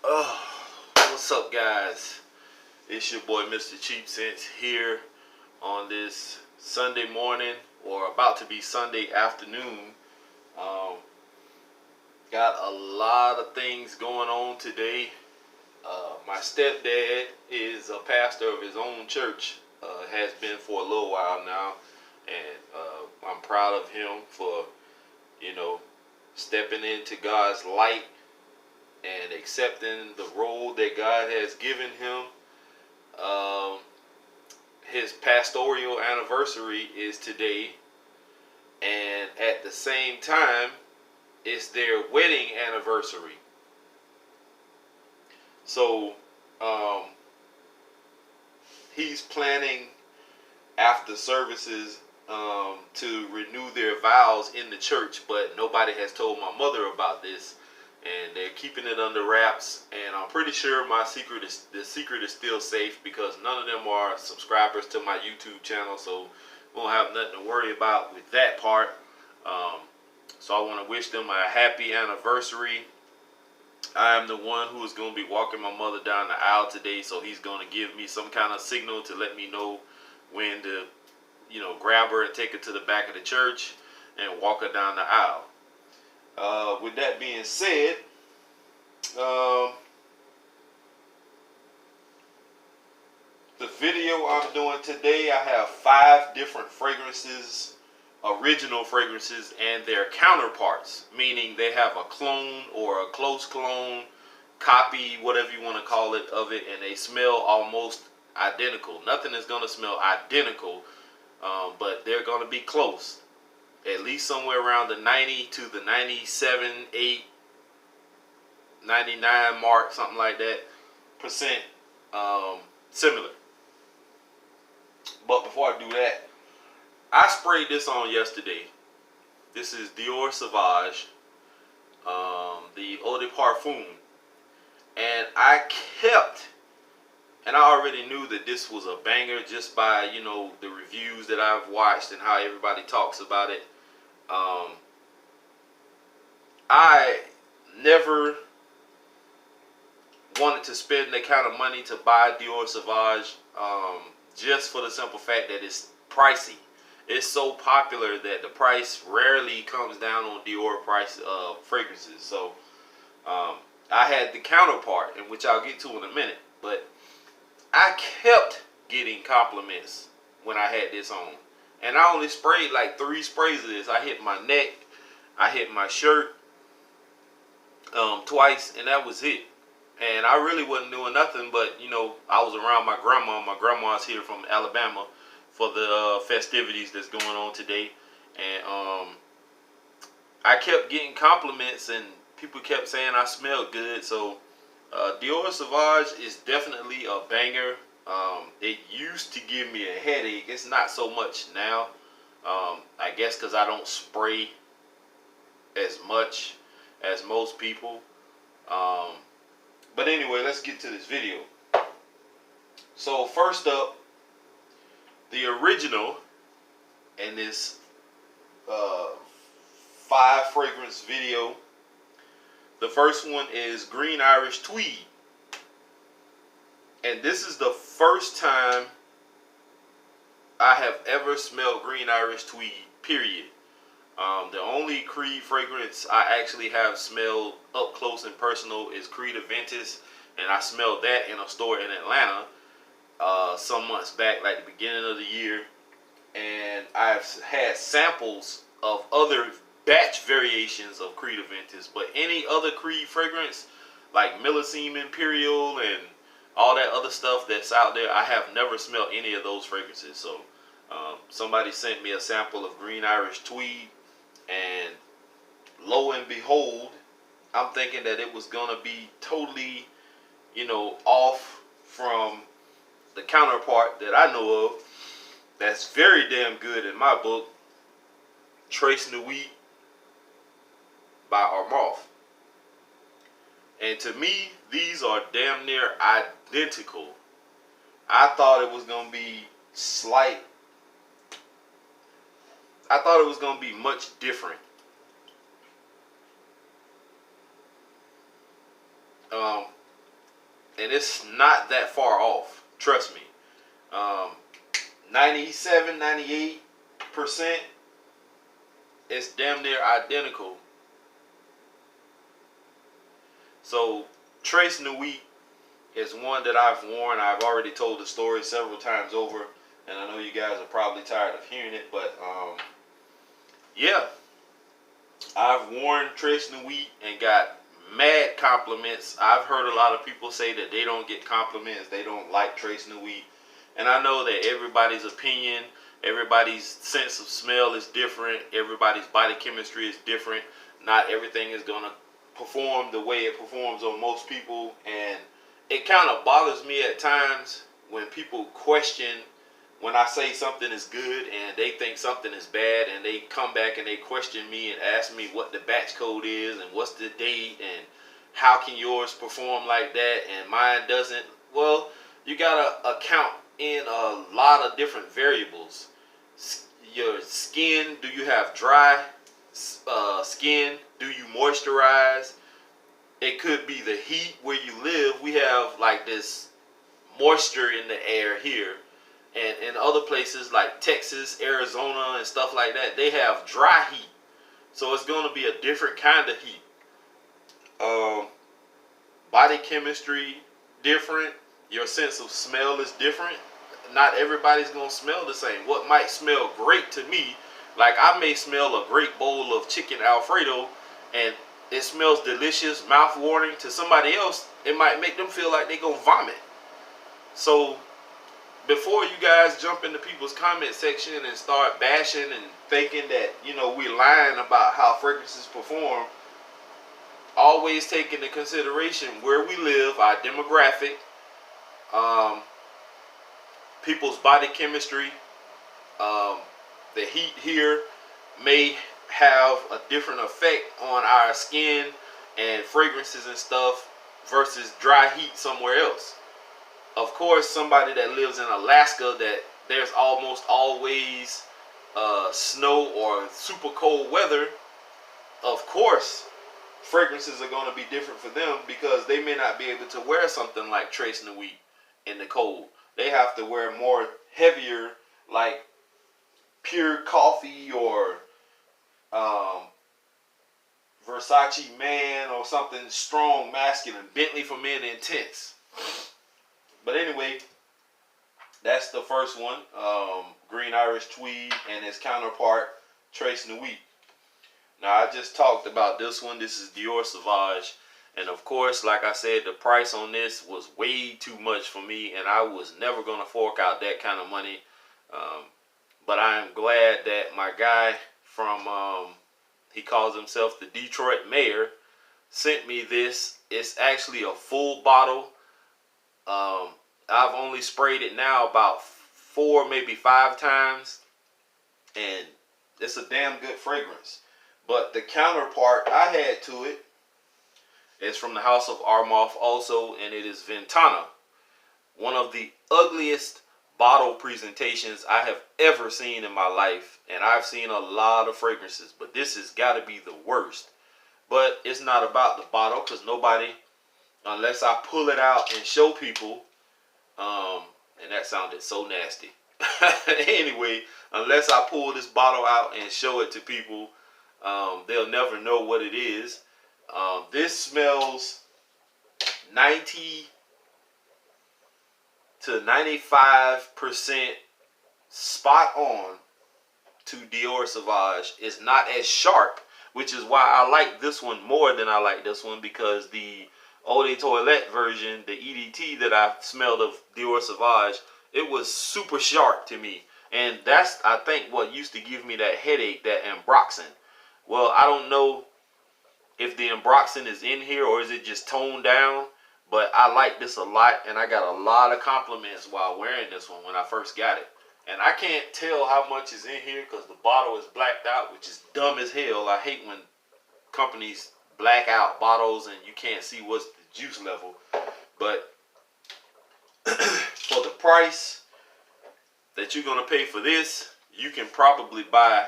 Oh, what's up, guys? It's your boy, Mr. Cheap Sense, here on this Sunday morning, or about to be Sunday afternoon. Um, got a lot of things going on today. My stepdad is a pastor of his own church, has been for a little while now, and I'm proud of him for, you know, stepping into God's light and accepting the role that God has given him. Um, his pastoral anniversary is today, and at the same time, it's their wedding anniversary. So, um, he's planning after services to renew their vows in the church, but nobody has told my mother about this, and they're keeping it under wraps. And I'm pretty sure the secret is still safe because none of them are subscribers to my YouTube channel, so we won't have nothing to worry about with that part. Um, so I want to wish them a happy anniversary. I am the one who is going to be walking my mother down the aisle today, so he's going to give me some kind of signal to let me know when to, grab her and take her to the back of the church and walk her down the aisle. With that being said, the video I'm doing today, I have 5 different fragrances, original fragrances, and their counterparts, meaning they have a clone or a close clone, copy, whatever you want to call it, of it, and they smell almost identical. Nothing is going to smell identical, but they're going to be close. At least somewhere around the 90 to the 97, 8, 99 mark, something like that, percent similar. But before I do that, I sprayed this on yesterday. This is Dior Sauvage, the Eau de Parfum. And I already knew that this was a banger just by, the reviews that I've watched and how everybody talks about it. I never wanted to spend that kind of money to buy Dior Sauvage, just for the simple fact that it's pricey. It's so popular that the price rarely comes down on Dior price fragrances. So I had the counterpart, in which I'll get to in a minute, but I kept getting compliments when I had this on. And I only sprayed like 3 sprays of this. I hit my neck, I hit my shirt twice, and that was it. And I really wasn't doing nothing, but I was around my grandma. My grandma's here from Alabama for the festivities that's going on today, and I kept getting compliments, and people kept saying I smelled good. So Dior Sauvage is definitely a banger. It used to give me a headache. It's not so much now. I guess because I don't spray as much as most people. But anyway, let's get to this video. So first up, the original in this 5 fragrance video. The first one is Green Irish Tweed. And this is the first time I have ever smelled Green Irish Tweed, period. The only Creed fragrance I actually have smelled up close and personal is Creed Aventus, and I smelled that in a store in Atlanta some months back, like the beginning of the year. And I've had samples of other batch variations of Creed Aventus, but any other Creed fragrance, like Millesime Imperial and all that other stuff that's out there, I have never smelled any of those fragrances. So somebody sent me a sample of Green Irish Tweed, and lo and behold, I'm thinking that it was gonna be totally, off from the counterpart that I know of. That's very damn good in my book, Trace Nuit by Armaf. And to me, these are damn near identical. I thought it was gonna be I thought it was going to be much different. and it's not that far off. Trust me. 97, 98%, it's damn near identical. So Trace Nuit is one that I've worn. I've already told the story several times over, and I know you guys are probably tired of hearing it, but yeah, I've worn Trace Nuit and got mad compliments. I've heard a lot of people say that they don't get compliments, they don't like Trace Nuit, and I know that everybody's opinion, everybody's sense of smell is different, everybody's body chemistry is different. Not everything is gonna perform the way it performs on most people, and it kind of bothers me at times when people question when I say something is good and they think something is bad, and they come back and they question me and ask me what the batch code is and what's the date and how can yours perform like that and mine doesn't. Well, you gotta account in a lot of different variables. Your skin, do you have dry skin? Do you moisturize? It could be the heat where you live. We have like this moisture in the air here, and in other places like Texas, Arizona, and stuff like that, they have dry heat. So it's going to be a different kind of heat. Body chemistry different. Your sense of smell is different. Not everybody's going to smell the same. What might smell great to me, like I may smell a great bowl of chicken Alfredo and it smells delicious, mouth-watering. To somebody else, it might make them feel like they're going to vomit. So before you guys jump into people's comment section and start bashing and thinking that, you know, we're lying about how fragrances perform, always take into consideration where we live, our demographic, people's body chemistry. The heat here may have a different effect on our skin and fragrances and stuff versus dry heat somewhere else. Of course, somebody that lives in Alaska, that there's almost always snow or super cold weather, of course fragrances are going to be different for them, because they may not be able to wear something like Trace Nuit in the cold. They have to wear more heavier, like Pure Coffee or Versace Man or something strong, masculine. Bentley for Men Intense. But anyway, that's the first one. Green Irish Tweed and its counterpart, Trace Nuit. Now, I just talked about this one. This is Dior Sauvage. And of course, like I said, the price on this was way too much for me, and I was never going to fork out that kind of money. But I am glad that my guy from, he calls himself the Detroit Mayor, sent me this. It's actually a full bottle. I've only sprayed it now about 4, maybe 5 times, and it's a damn good fragrance. But the counterpart I had to it is from the House of Armaf also, and it is Ventana. One of the ugliest bottle presentations I have ever seen in my life, and I've seen a lot of fragrances, but this has got to be the worst. But it's not about the bottle, because nobody, unless I pull it out and show people, and that sounded so nasty. Anyway, unless I pull this bottle out and show it to people, they'll never know what it is. This smells 90 to 95% spot on to Dior Sauvage. It's not as sharp, which is why I like this one more than I like this one, because the Eau de Toilette version, the EDT that I smelled of Dior Sauvage, it was super sharp to me. And that's, I think, what used to give me that headache, that Ambroxan. Well, I don't know if the Ambroxan is in here or is it just toned down, but I like this a lot, and I got a lot of compliments while wearing this one when I first got it. And I can't tell how much is in here because the bottle is blacked out, which is dumb as hell. I hate when companies black out bottles and you can't see what's the juice level. But for the price that you're going to pay for this, you can probably buy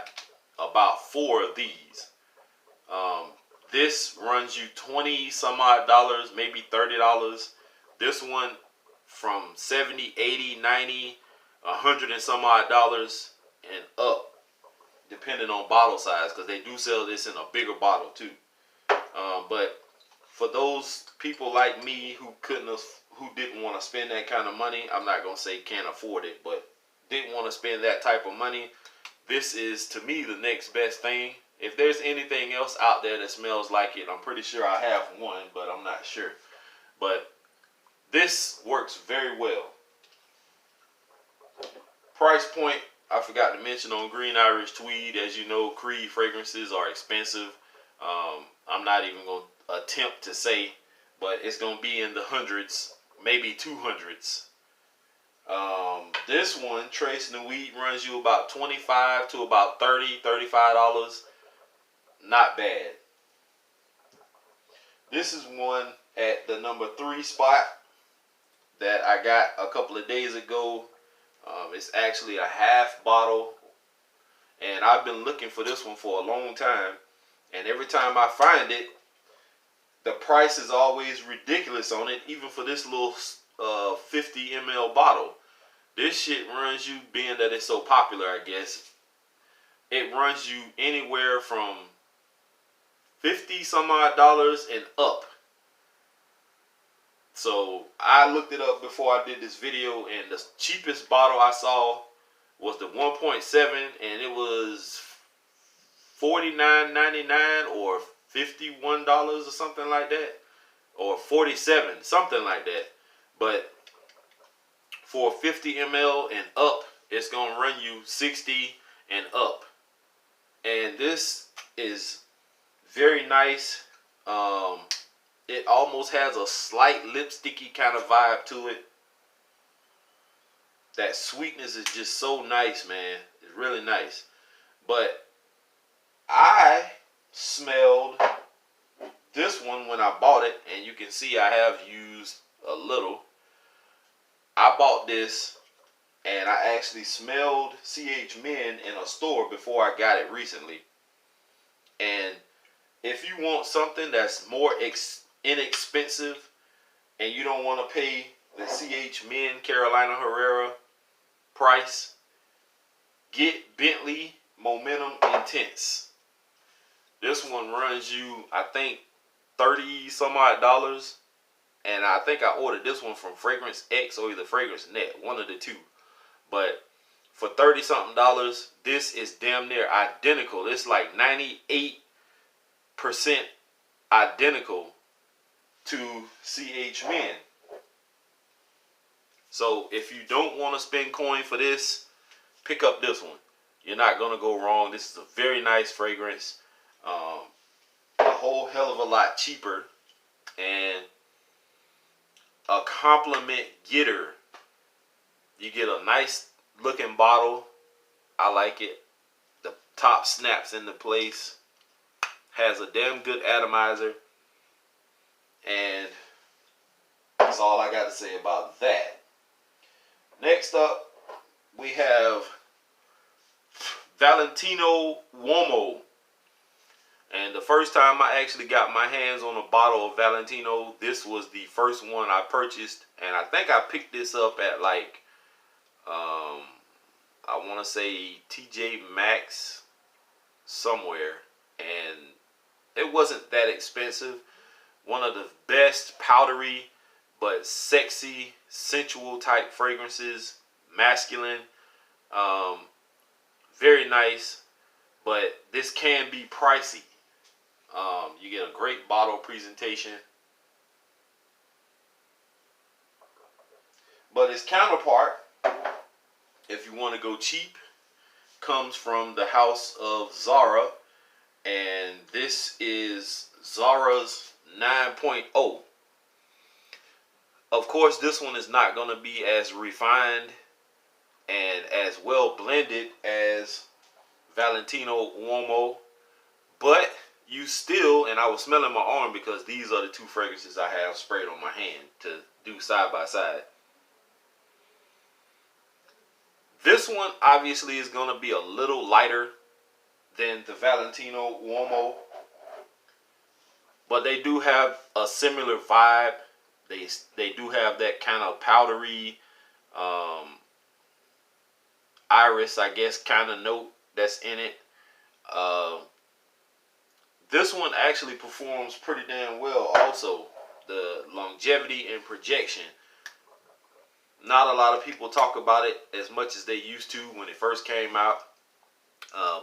about 4 of these. This runs you $20 some odd, maybe $30. This one from 70, 80, 90, 100 and some odd dollars and up, depending on bottle size, because they do sell this in a bigger bottle too. But for those people like me who didn't want to spend that kind of money, I'm not gonna say can't afford it, but didn't want to spend that type of money, this is to me the next best thing. If there's anything else out there that smells like it, I'm pretty sure I have one, but I'm not sure. But this works very well. Price point, I forgot to mention on Green Irish Tweed. As you know, Creed fragrances are expensive. I'm not even going to attempt to say, but it's going to be in the hundreds, maybe 200s. This one, Trace Nuit, runs you about $25 to about $35. Not bad. This is one at the number 3 spot that I got a couple of days ago. It's actually a half bottle, and I've been looking for this one for a long time, and every time I find it, the price is always ridiculous on it, even for this little 50 ml bottle. This shit runs you, being that it's so popular, I guess, it runs you anywhere from 50 some odd dollars and up. So I looked it up before I did this video, and the cheapest bottle I saw was the 1.7, and it was $49.99 or $51 or something like that, or $47, something like that. But for 50 ml and up, it's gonna run you 60 and up, and this is very nice. It almost has a slight lipsticky kind of vibe to it. That sweetness is just so nice, man. It's really nice. But I smelled this one when I bought it, and you can see I have used a little. I bought this, and I actually smelled CH Men in a store before I got it recently. And if you want something that's more inexpensive, and you don't want to pay the CH Men Carolina Herrera price, get Bentley Momentum Intense. This one runs you, I think, 30 some odd dollars, and I think I ordered this one from Fragrance X or either Fragrance Net, one of the two. But for 30 something dollars, this is damn near identical. It's like 98% identical to CH Men. So if you don't want to spend coin for this, pick up this one. You're not gonna go wrong. This is a very nice fragrance, a whole hell of a lot cheaper, and a compliment getter. You get a nice looking bottle. I like it. The top snaps into place. Has a damn good atomizer. And that's all I got to say about that. Next up, we have Valentino Uomo. And the first time I actually got my hands on a bottle of Valentino, this was the first one I purchased. And I think I picked this up at like, I want to say TJ Maxx somewhere. And it wasn't that expensive. One of the best powdery but sexy, sensual type fragrances. Masculine. Very nice. But this can be pricey. You get a great bottle presentation. But its counterpart, if you want to go cheap, comes from the house of Zara. And this is Zara's 9.0. Of course, this one is not going to be as refined and as well blended as Valentino Uomo. But you still, and I was smelling my arm because these are the two fragrances I have sprayed on my hand to do side by side. This one obviously is going to be a little lighter than the Valentino Uomo, but they do have a similar vibe. they do have that kind of powdery iris, I guess, kind of note that's in it. This one actually performs pretty damn well also. The longevity and projection. Not a lot of people talk about it as much as they used to when it first came out.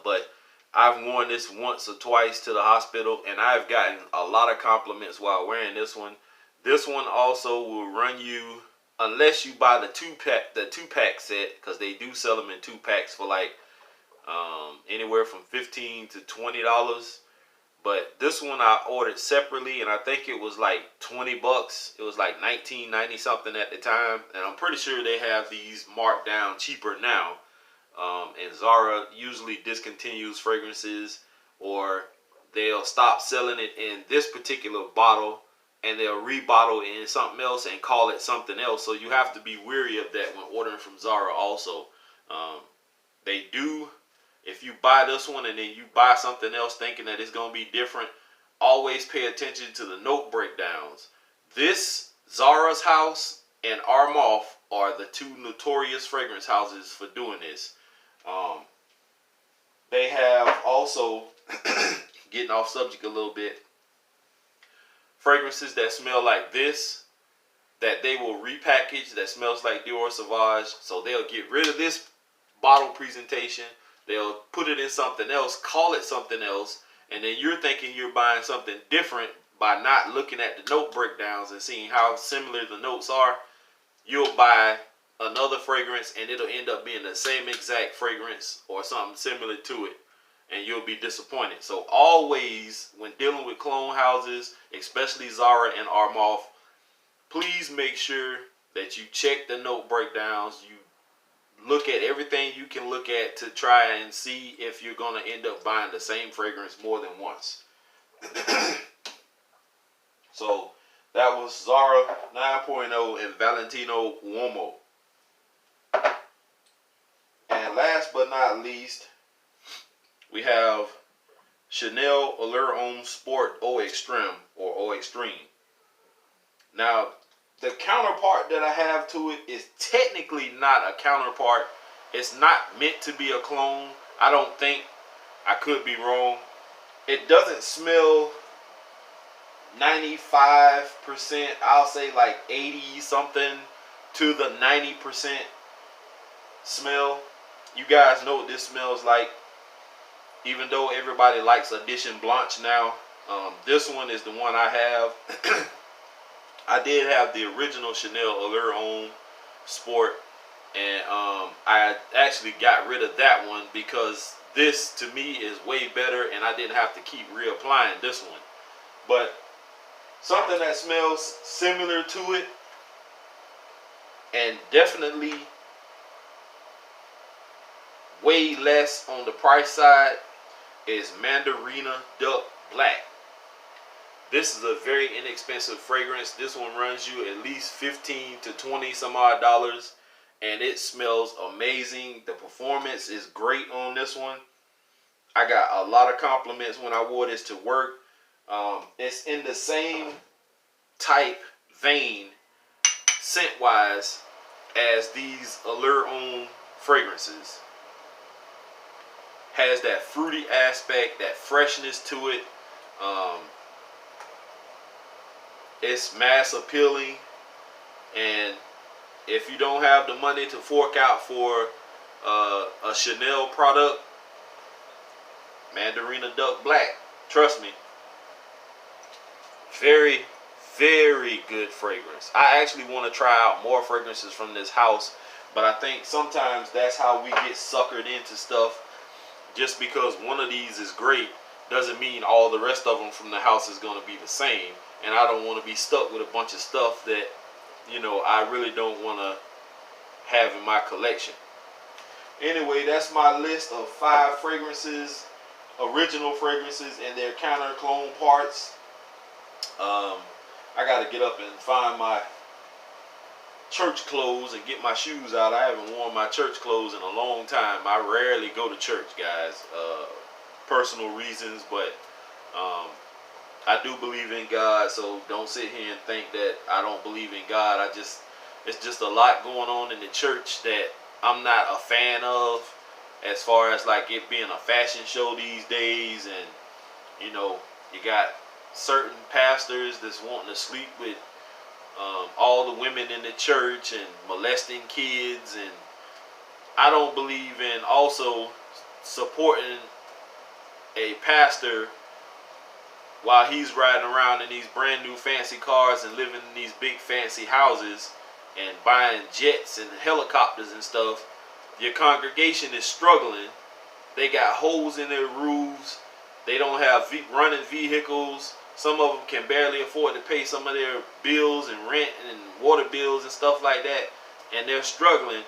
But I've worn this once or twice to the hospital, and I've gotten a lot of compliments while wearing this one. This one also will run you, unless you buy the two pack set, because they do sell them in 2 packs for like anywhere from $15 to $20. But this one I ordered separately, and I think it was like $20. It was like $19.90 something at the time, and I'm pretty sure they have these marked down cheaper now. And Zara usually discontinues fragrances, or they'll stop selling it in this particular bottle, and they'll rebottle it in something else and call it something else. So you have to be wary of that when ordering from Zara also. They do. If you buy this one and then you buy something else thinking that it's going to be different, always pay attention to the note breakdowns. This, Zara's house, and Armaf are the 2 notorious fragrance houses for doing this. They have also, getting off subject a little bit, fragrances that smell like this, that they will repackage, that smells like Dior Sauvage. So they'll get rid of this bottle presentation. They'll put it in something else, call it something else, and then you're thinking you're buying something different by not looking at the note breakdowns and seeing how similar the notes are. You'll buy another fragrance and it'll end up being the same exact fragrance or something similar to it, and you'll be disappointed. So always, when dealing with clone houses, especially Zara and Armaf, please make sure that you check the note breakdowns. You look at everything you can look at to try and see if you're going to end up buying the same fragrance more than once. So that was Zara 9.0 and Valentino Uomo. And last but not least, we have Chanel Allure Homme Sport Eau Extreme or Eau Extreme. Now, the counterpart that I have to it is technically not a counterpart. It's not meant to be a clone. I don't think. I could be wrong. It doesn't smell 95%. I'll say like 80 something to the 90% smell. You guys know what this smells like. Even though everybody likes Edition Blanche now, this one is the one I have. I did have the original Chanel Allure Homme Sport, and I actually got rid of that one because this to me is way better, and I didn't have to keep reapplying this one. But something that smells similar to it, and definitely way less on the price side, is Mandarina Duck Black. This is a very inexpensive fragrance. This one runs you at least 15 to 20 some odd dollars, and it smells amazing. The performance is great on this one. I got a lot of compliments when I wore this to work. It's in the same type vein, scent-wise, as these Allure Homme fragrances. Has that fruity aspect, that freshness to it. It's mass appealing, and if you don't have the money to fork out for a Chanel product, Mandarina Duck Black, trust me, very, very good fragrance. I actually want to try out more fragrances from this house, but I think sometimes that's how we get suckered into stuff. Just because one of these is great doesn't mean all the rest of them from the house is going to be the same. And I don't want to be stuck with a bunch of stuff that, you know, I really don't want to have in my collection. Anyway, that's my list of 5 fragrances, original fragrances, and their counter clone parts. I got to get up and find my church clothes and get my shoes out. I haven't worn my church clothes in a long time. I rarely go to church, guys. Personal reasons, but I do believe in God, so don't sit here and think that I don't believe in God. It's just a lot going on in the church that I'm not a fan of, as far as like it being a fashion show these days. And you know, you got certain pastors that's wanting to sleep with all the women in the church and molesting kids. And I don't believe in also supporting a pastor while he's riding around in these brand new fancy cars and living in these big fancy houses and buying jets and helicopters and stuff. Your congregation is struggling. They got holes in their roofs. They don't have running vehicles. Some of them can barely afford to pay some of their bills and rent and water bills and stuff like that. And they're struggling.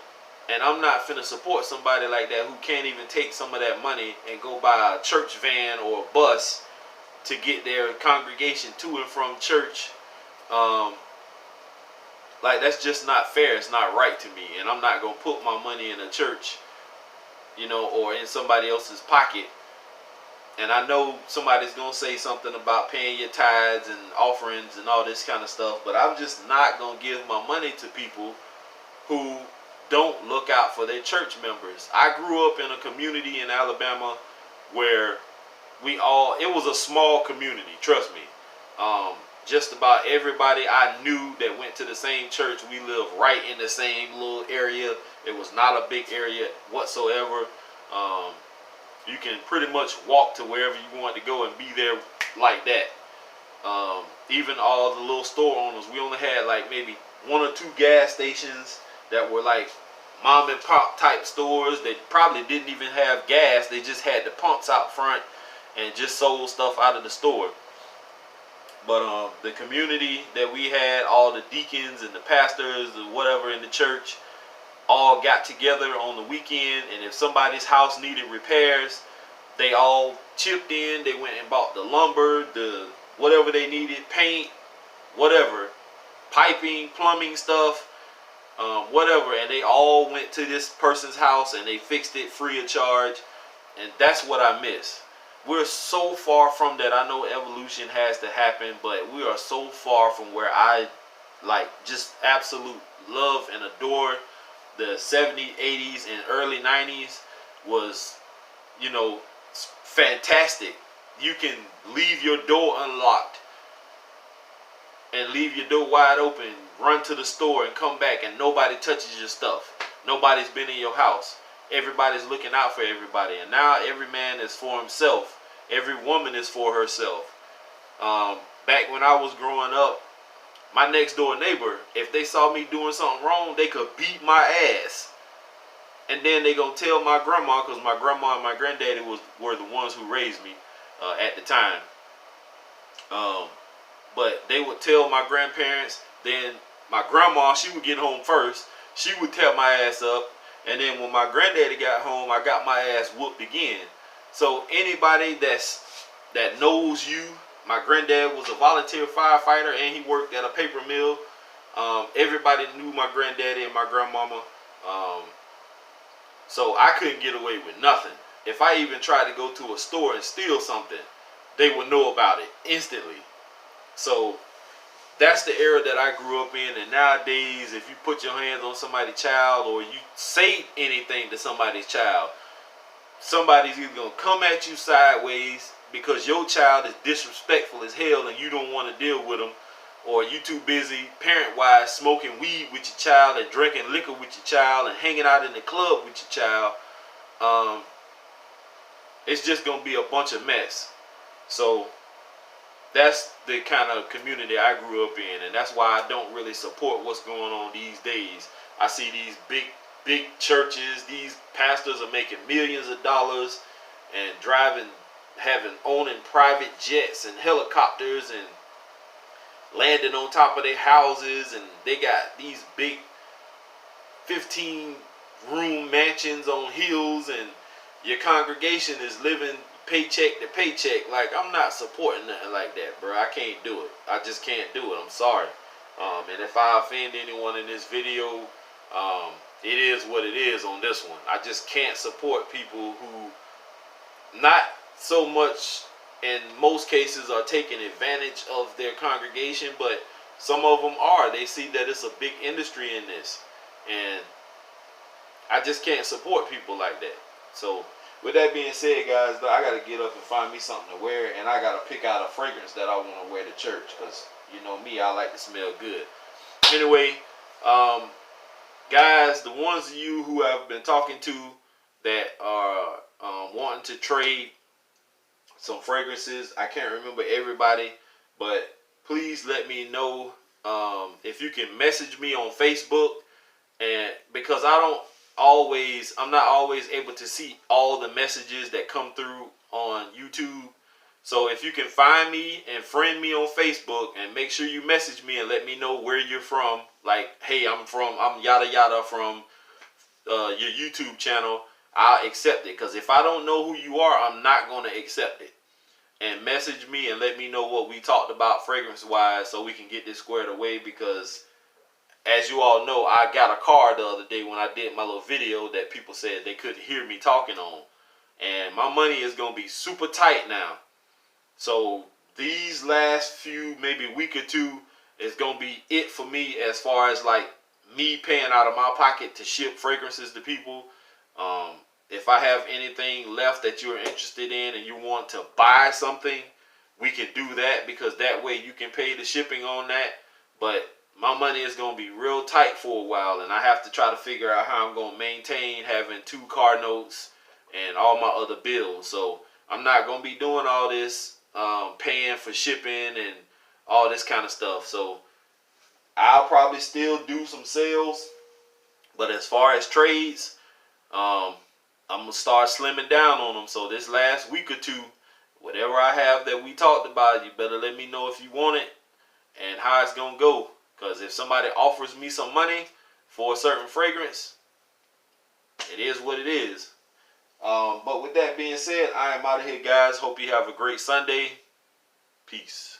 And I'm not finna support somebody like that who can't even take some of that money and go buy a church van or a bus to get their congregation to and from church. Like, that's just not fair. It's not right to me. And I'm not going to put my money in a church, you know, or in somebody else's pocket. And I know somebody's going to say something about paying your tithes and offerings and all this kind of stuff. But I'm just not going to give my money to people who don't look out for their church members. I grew up in a community in Alabama where it was a small community, trust me. Just about everybody I knew that went to the same church, we lived right in the same little area. It was not a big area whatsoever. You can pretty much walk to wherever you want to go and be there like that. Even all the little store owners, we only had like maybe 1 or 2 gas stations that were like mom and pop type stores that probably didn't even have gas. They just had the pumps out front and just sold stuff out of the store. But the community that we had, all the deacons and the pastors or whatever in the church, all got together on the weekend, and if somebody's house needed repairs, they all chipped in. They went and bought the lumber, the whatever they needed, paint, whatever, piping, plumbing stuff, whatever, and they all went to this person's house and they fixed it free of charge. And that's what I miss. We're so far from that. I know evolution has to happen, but we are so far from where I like just absolute love and adore. The 70s, 80s, and early 90s was, you know, fantastic. You can leave your door unlocked and leave your door wide open, run to the store and come back, and nobody touches your stuff. Nobody's been in your house. Everybody's looking out for everybody. And now every man is for himself. Every woman is for herself. Back when I was growing up, my next door neighbor, if they saw me doing something wrong, they could beat my ass. And then they gonna tell my grandma, because my grandma and my granddaddy were the ones who raised me at the time. But they would tell my grandparents. Then my grandma, she would get home first. She would tear my ass up. And then when my granddaddy got home, I got my ass whooped again. So anybody that knows you, my granddad was a volunteer firefighter and he worked at a paper mill. Everybody knew my granddaddy and my grandmama. So I couldn't get away with nothing. If I even tried to go to a store and steal something, they would know about it instantly. So that's the era that I grew up in. And nowadays, if you put your hands on somebody's child or you say anything to somebody's child, somebody's either going to come at you sideways because your child is disrespectful as hell and you don't want to deal with them, or you too busy parent-wise smoking weed with your child and drinking liquor with your child and hanging out in the club with your child. It's just going to be a bunch of mess. So that's the kind of community I grew up in, and that's why I don't really support what's going on these days. I see these big churches, these pastors are making millions of dollars and owning private jets and helicopters and landing on top of their houses, and they got these big 15-room mansions on hills, and your congregation is living paycheck to paycheck. Like, I'm not supporting nothing like that, bro. I can't do it. I just can't do it. I'm sorry. And if I offend anyone in this video, it is what it is on this one. I just can't support people who not so much in most cases are taking advantage of their congregation, but some of them are. They see that it's a big industry in this, and I just can't support people like that. So with that being said, guys, I gotta get up and find me something to wear, and I gotta pick out a fragrance that I want to wear to church, because you know me, I like to smell good. Anyway, guys, the ones of you who have been talking to that are wanting to trade some fragrances, I can't remember everybody, but please let me know if you can message me on Facebook, and because I'm not always able to see all the messages that come through on YouTube. So if you can find me and friend me on Facebook, and make sure you message me and let me know where you're from. Like, hey, I'm yada yada from your YouTube channel. I'll accept it, because if I don't know who you are, I'm not going to accept it. And message me and let me know what we talked about fragrance wise, so we can get this squared away, because as you all know, I got a car the other day when I did my little video that people said they couldn't hear me talking on. And my money is going to be super tight now. So these last few, maybe week or two, is going to be it for me, as far as like me paying out of my pocket to ship fragrances to people. If I have anything left that you're interested in and you want to buy something, we can do that, because that way you can pay the shipping on that. But my money is going to be real tight for a while, and I have to try to figure out how I'm going to maintain having 2 car notes and all my other bills. So I'm not going to be doing all this paying for shipping and all this kind of stuff. So I'll probably still do some sales, but as far as trades, I'm going to start slimming down on them. So this last week or two, whatever I have that we talked about, you better let me know if you want it and how it's going to go. Because if somebody offers me some money for a certain fragrance, it is what it is. But with that being said, I am out of here, guys. Hope you have a great Sunday. Peace.